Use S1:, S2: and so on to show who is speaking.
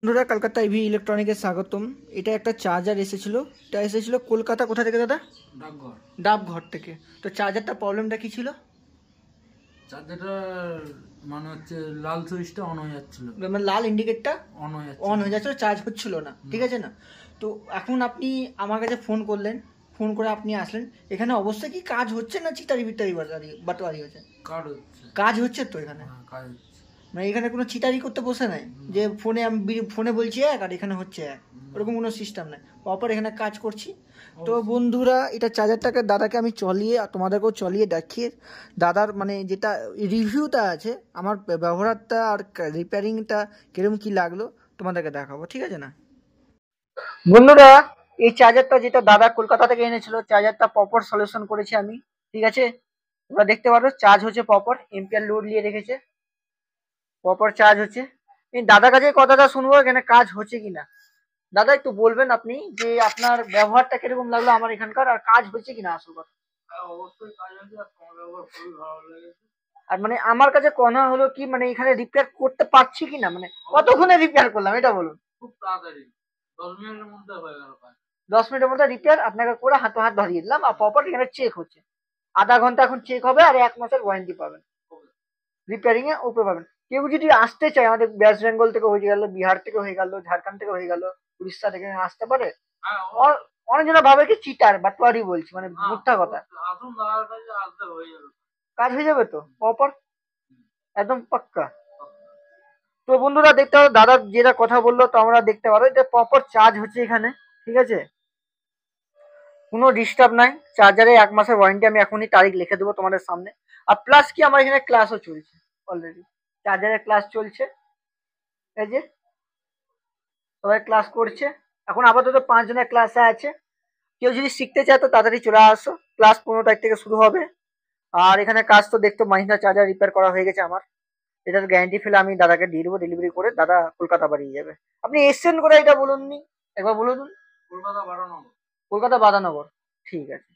S1: বন্ধুরা, কলকাতা ইভি ইলেকট্রনিক্সে স্বাগতম। এটা একটা চার্জার এসেছিল। এটা এসেছিল কলকাতা কোথা থেকে দাদা?
S2: ডাকঘর।
S1: ডাবঘর থেকে। তো চার্জারটা প্রবলেমটা কি ছিল?
S2: চার্জারটা মানে হচ্ছে লাল সুইচটা অন হয়ে যাচ্ছিল,
S1: মানে লাল ইন্ডিকেটরটা
S2: অন হয়ে
S1: যাচ্ছিল, চার্জ হচ্ছিল না, ঠিক আছে না? তো এখন আপনি আমার কাছে ফোন করলেন, ফোন করে আপনি আসলেন এখানে। অবশ্যই কি কাজ হচ্ছে না চিটারি বিটারি বাটোয়ারি হচ্ছে? কাজ হচ্ছে তো এখানে।
S2: কাজ হচ্ছে।
S1: মানে এখানে কোনো চিটারি করতে বসে নাই যে ফোনে আমি ফোনে বলছি এক আর এখানে হচ্ছে এক, ওরকম কোনো সিস্টেম নাই। প্রপার এখানে কাজ করছি। তো বন্ধুরা, এটা চার্জারটাকে দাদাকে আমি চলিয়ে আর তোমাদেরকেও চলিয়ে দেখিয়ে দাদার মানে যেটা রিভিউটা আছে আমার ব্যবহারটা আর রিপেয়ারিংটা কিরকম কি লাগলো তোমাদেরকে দেখাবো, ঠিক আছে না? বন্ধুরা, এই চার্জারটা যেটা দাদা কলকাতা থেকে এনেছিল, চার্জারটা প্রপার সলিউশন করেছি আমি, ঠিক আছে? তোমরা দেখতে পারো চার্জ হচ্ছে প্রপার, এম্পিয়ার লোড নিয়ে রেখেছে, প্রপার চার্জ হচ্ছে। এই দাদার কাছে কথাটা শুনবো এখানে কাজ হচ্ছে কিনা। দাদা একটু বলবেন আপনি যে আপনার ব্যবহারটা কিরকম লাগলো আমার এখানকার, আর কাজ হচ্ছে কিনা আসল কথা।
S2: অবশ্যই কাজ হচ্ছে, আর তোমার ব্যবহার খুবই ভালো লেগেছে।
S1: আর মানে আমার কাছে কথা হলো কি, মানে এখানে রিপেয়ার করতে পারছি কিনা, মানে কতক্ষণে রিপেয়ার করলাম এটা বলুন।
S2: খুব তাড়াতাড়ি 10 মিনিটের মধ্যে হয়ে গেল কাজ।
S1: 10 মিনিটের মধ্যে রিপেয়ার আপনাকে করে হাতে হাত ধরিয়ে দিলাম, আর প্রপার এখানে চেক হচ্ছে। আধা ঘন্টা এখন চেক হবে, আর 1 মাসের ওয়ারেন্টি পাবেন রিপেয়ারিং এ উপরে পাবেন। কেউ যদি আসতে চায় আমাদের ওয়েস্ট বেঙ্গল থেকে হয়ে গেল, বিহার থেকে হয়ে গেল, ঝাড়খণ্ড থেকে হয়ে গেল, উড়িষ্যা থেকে আসতে পারে।
S2: হ্যাঁ,
S1: অনেকজনে ভাবে কি চিটার বাটুয়ারি বলছি, মানে মিথ্যা কথা।
S2: আসুন দাদার কাছে, আসলে হয়ে যাবে।
S1: কাজ হয়ে যাবে তো প্রপার, একদম পাক্কা। তো বন্ধুরা দেখতে পারো দাদা যেটা কথা বললো, তো আমরা দেখতে পারো এটা প্রপার চার্জ হচ্ছে এখানে, ঠিক আছে? কোনো ডিস্টার্ব নাই। চার্জারে 1 মাসের ওয়ারেন্টি আমি এখনই তারিখ লিখে দেবো তোমাদের সামনে। আর প্লাস কি আমার এখানে ক্লাসও চলছে অলরেডি, চার্জারের ক্লাস চলছে, এই যে সবাই ক্লাস করছে। এখন আপাতত 5 জনের ক্লাসে আছে। কেউ যদি শিখতে চায় তো তাড়াতাড়ি চলে আসো, ক্লাস 15 তারিখ থেকে শুরু হবে। আর এখানে কাজ তো দেখতো মাহিন্দ্রা চার্জার রিপেয়ার করা হয়ে গেছে আমার। এটার গ্যারান্টি ফেলে আমি দাদাকে দিয়ে দেবো, ডেলিভারি করে দাদা কলকাতা বাড়িয়ে যাবে। আপনি এসছেন করে এটা বলুন নি, একবার বলে দিন।
S2: কলকাতা 12 নম্বর।
S1: কলকাতা বাদানগর, ঠিক আছে।